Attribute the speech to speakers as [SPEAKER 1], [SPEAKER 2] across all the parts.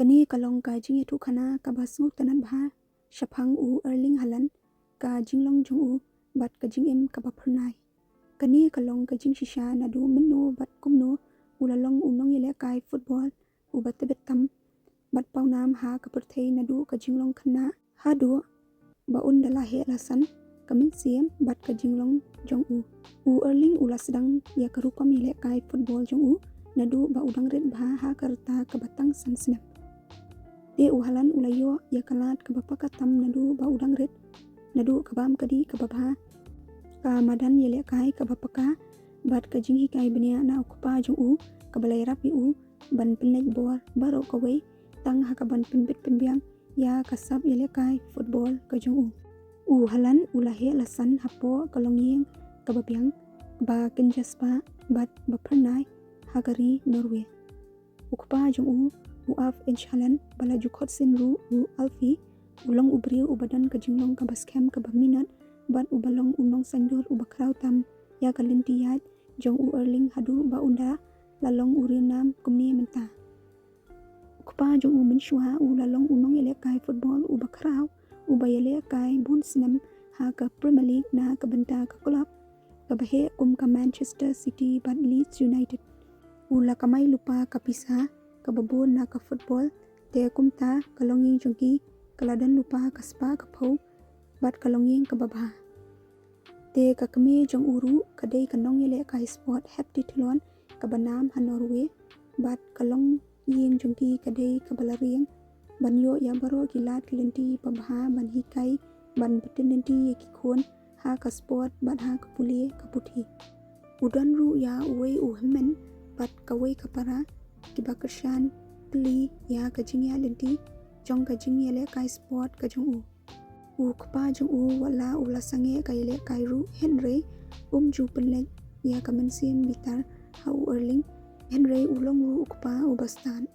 [SPEAKER 1] Kani kalong ka jing itu khana ka basnguk tanan bha shaphang u Erling Haaland ka jinglong jong u bat ka jing em ka baphernai. Kani kalong ka jing shisha Naduh minno bat Kumno ulalong unong yele kai football u bat betam bat paunam ha ka perthei Naduh ka jinglong Khynnah hadu ba undala he lasan kamin siam bat ka jinglong jong u Erling ula sedang ya karukam yele kai football jong u Naduh ba udang red bha ha karta ka batang sansnap. Te u Haaland ulayo ya kalat ka bapakatam Naduh ba udang red Naduh kabam kadi ka babha ka madan yele kai ka bapaka bat ka jinghi kai benia na okupa jong u ka balai rapi u ban penlek bor baro ka wei tang ha ka ban penbit penbiang ya kasab yele kai football ka jong u Haaland ulahe lasan hapo kalongyeng ka babiang ba kenjaspa bat bapernai hagari Norway ukupa jong u af Haaland bala jukhot sin ru u alfi ulong ubriu ubadan ka jinglong ka baskem ka baminat bat ubalong unong sandur ubakraw tam ya kalintiyat jong u Erling hadu ba unda lalong urinam kumni menta ukupa jong u menshua u lalong unong yele kai football ubakraw ubayele kai bunsnam ha ka Premier League na ka bynta ka club ka bahe kum ka Manchester City bat Leeds United ula kamay lupa kapisa kababon na ka football te kumta kalonging jongki kaladan lupa kaspa kapau bat kalonging kababha te kakami jong uru kadai kanong yele ka sport hepti tilon kabanam ha Norway bat kalong ying jongki kadai kabalariang banyo ya baro gilat kelenti pabha ban hikai ban betenenti yakikon ha ka sport bat ha kapuli kaputhi udan ru ya uwei uhemen bat kawei kapara kibakershan pli ya kajingya lenti jong kajingya le kai sport ka jong u kpa jong u wala ula sange kai le kai ru Henry ju penlek ya kamensim bitar ha u Erling Henry ulong ru ukpa ubastan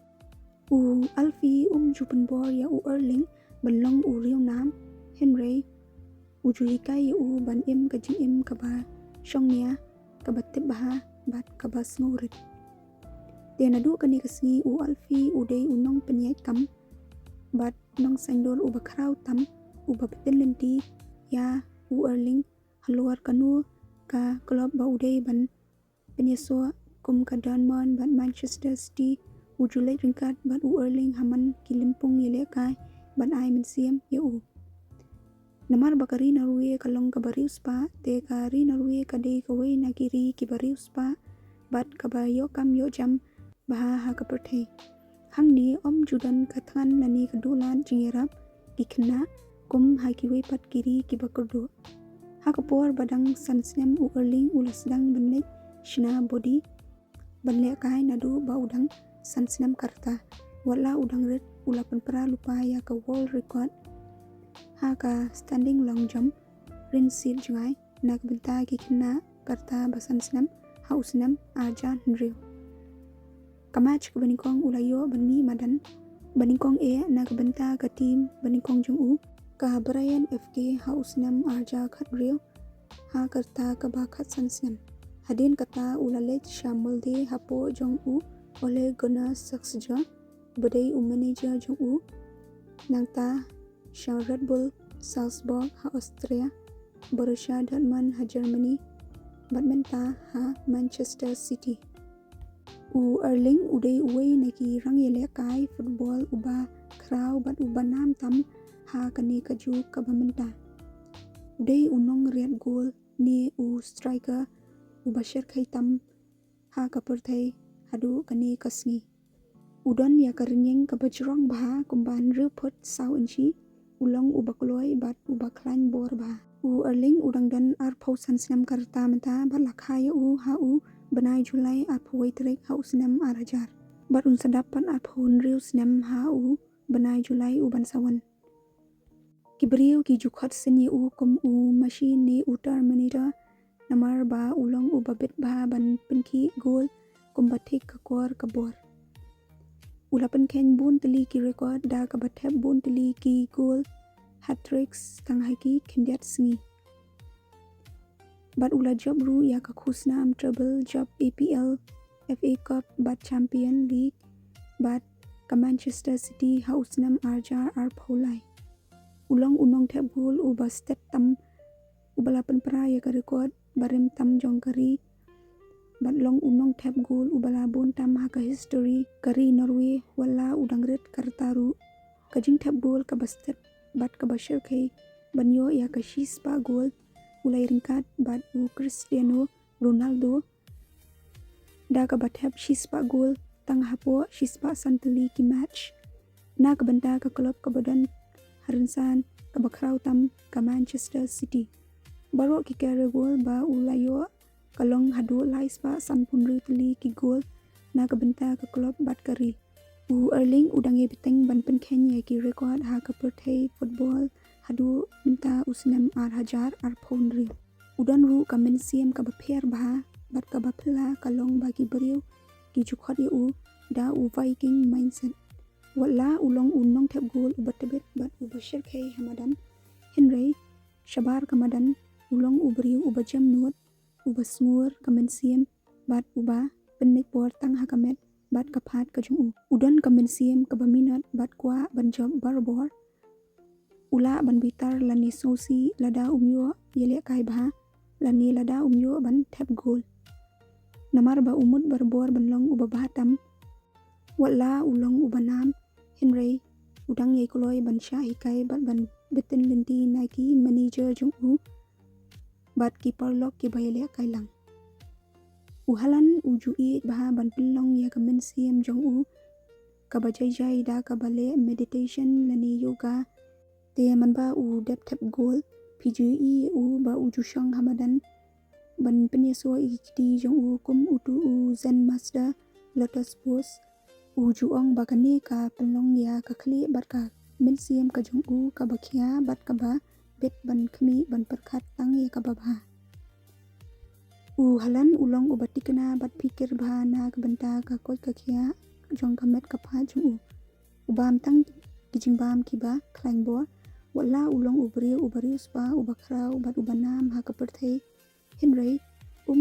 [SPEAKER 1] u alfi ju penbor ya u Erling banlong u riu nam Henry ujui kai u ban em kajing em kaba shongnya kabatip baha bat kabas ngurit te Naduh kani kasngi u alfi udai unong penyait kam bat nong sandur u bakraw tam u babetin lenti ya u Erling haluar kanu ka club ba udai ban penyeso kum ka Dortmund bat Manchester City u julai ringkat bat u Erling haman kilimpung yele kai ban ai mensiam ya u namar bakari Norway kalong kabariu spa te kari Norway kadai kawai nagiri kibariu spa bat kabayo kam yo jam baha ha kaperthei hangni judan kathan nani kadulan jingerap Khynnah kum ha kiwei pat kiri kibakurdu ha kapor badang sansnem u Erling ulasdang benlek shina body banle kai Naduh ba udang sansnem karta wala udang red ulapan pra lupa ya ka world record ha ka standing long jump rinsit jungai nak bynta Khynnah karta basansnem ha usnem Argentina kamach ke baningkong ulayo banmi madan baningkong na kabenta ka team baningkong jong u ka Brian FK hausnam arja khat real ha karta ka bakhat sansnam hadin kata ulalet shamul de hapo jong u ole gona saksja badai u manager jong u nangta sha Red Bull Salzburg ha Austria Borussia Dortmund ha Germany badmenta ha Manchester City u Erling udai uwei naki rang yele kai football uba kraw bat uba nam tam ha kani kaju kabamenta udai unong red goal ni u striker uba sher khai tam ha kaperthei hadu kani kasngi udon ya karinyeng kabajrong bha kumban rupot sau inchi ulong uba kloi bat uba klan bor bha u Erling udang dan arpau sansnam karta menta bat lakhaya u ha u banai Julai arpawai trek hausnam arajar bat unsa dapat arpawun riu snam ha u banai Julai u bansawan kibriu ki jukhot seni u kum u machine ni u terminator namar ba ulong u babet ba ban penki gol kum batik ka kor kabor ulapan ken bun teli ki record da ka bathep bun teli ki gol hat-tricks tang haki kindiat sngi bat ula job ru ya ka khusna am treble job APL FA Cup bat Champion League bat ka Manchester City hausnam arjar arpholai ulong unong thep gol uba step tam ubalapan pra ya ka record barem tam jong kari batlong unong thep gol ubala bon tam ha ka history kari Norway wala udangret kartaru kajing thep gol ka bastet bat ka bashir kai banyo ya ka shispa gol ulai ringkat bat u Cristiano Ronaldo da ka bathep shispa gol tang hapo shispa santali ki match na ka banta ka club ka badan harinsan ka bakraw tam ka Manchester City baro ki kare gol ba ulayo kalong hadu lais pa sanpunru tali ki gol na ka banta ka club bat kari u Erling udang ye biteng ban pen Khynnah ki record ha ka perthei football hadu minta usnam ar hajar ar phonri udan ru ka mensiam ka bapher ba bat ka bapla kalong bagi beriu ki jukhot ye u da u Viking mindset wala ulong unong thep gol ubatebet bat ubashir khai hamadan Henry shabar kamadan ulong uberiu ubajam nuot ubasngur kamensiam bat uba pennek bor tang hakamet bat kapat kajung udan kamensiam kabaminat bat kwa banjob barbor ula ban bitar lani sosi lada umyo yele kai bha lani lada umyo ban thep gol namar ba umut barbor banlong ubabatam wala ulong ubanam Henry udang ye koloi ban sha hikai bat ban bitin linti Nike manager jong bat keeper lock ki bayele kailang Haaland ujui bah ban pilong ya kamen siam jong kabajai jai da kabale meditation lani yoga te man ba dep tap goal piji ba jushang hamadan ban penyeso ikti jong kum utu zen master lotus post juong bakani ka pelong ya ka khli bat ka men siam ka jong ka bakhia bat ka ba bet ban khmi ban perkhat tang ya ka ba Haaland ulong ubatikna bat pikir ba na ka banta ka kot ka khia jong ka met ka pha jong ubam tang kijing bam ki ba klang bor wala ulong ubari spa ubakra ubat ubanam ha ka perthei Henry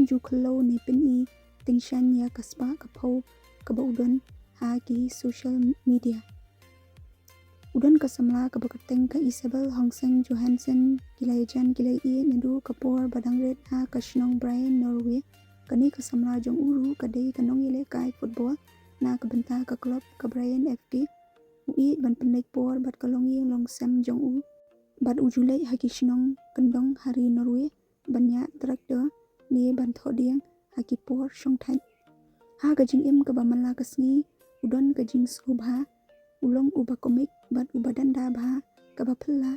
[SPEAKER 1] ju khlo ne pin tension ya ka spa ka phau ka ba udan ha ki social media udan ka samla ka bakateng ka Isabel Hongseng Johansson Kilajan Kilai Naduh kapor badang red ha ka Shillong Brian Norway kani ka samla jong uru ka dei ka nong yele kai football na ka benta ka club ka Brian FK ban penlek por bat ka long yeng long sam jong bat ujulai ha ki Shillong kendong hari Norway banya tractor ni ban thodiang ha ki por shong than ha ka jing em ka ba manla ka sngi udon ka jing subha ulong uba komik bat uba danda bha ka ba phylla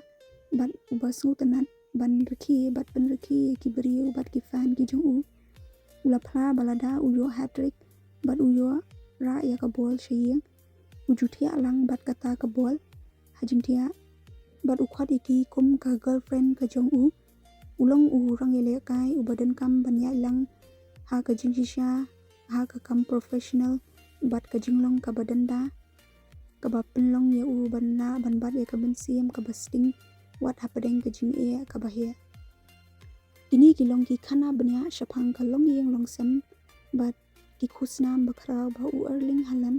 [SPEAKER 1] bat uba sutanat ban rekhi bat pen rekhi ki beriu bat ki fan ki jong ula phla balada uyo hat-trick bat uyo ra ya ka bol sheyeng ujuthia lang bat kata ka bol hajingthia bat ukhot iki kum ka girlfriend ka jong ulong rang yele kai ubadan kam banya lang ha ka jing shisha ha ka kam professional bat ka jinglong ka badanda ka ba penlong ye banna ban bat ye ka ben siam ka basting what happening ka jing ka ba he kini kilong ki khana banya shaphang ka long yeng long sam bat ki khusnam bakhra ba Erling Haaland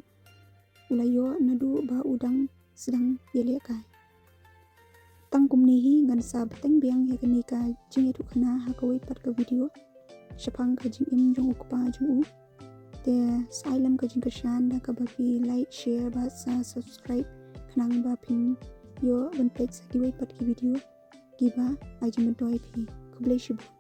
[SPEAKER 1] ulayo Naduh ba udang sedang yele kai tang kumni hi ngan sa bateng biang he kani ka jing etu khana ha ka wei pat ka video shaphang ka jing im jong ukpa jong te silem ka jing ka shan da ka ba ki like share ba sa subscribe khnang ba pin yo ban page ki wei pat ki video ki ba ajim toy phi kublai shibu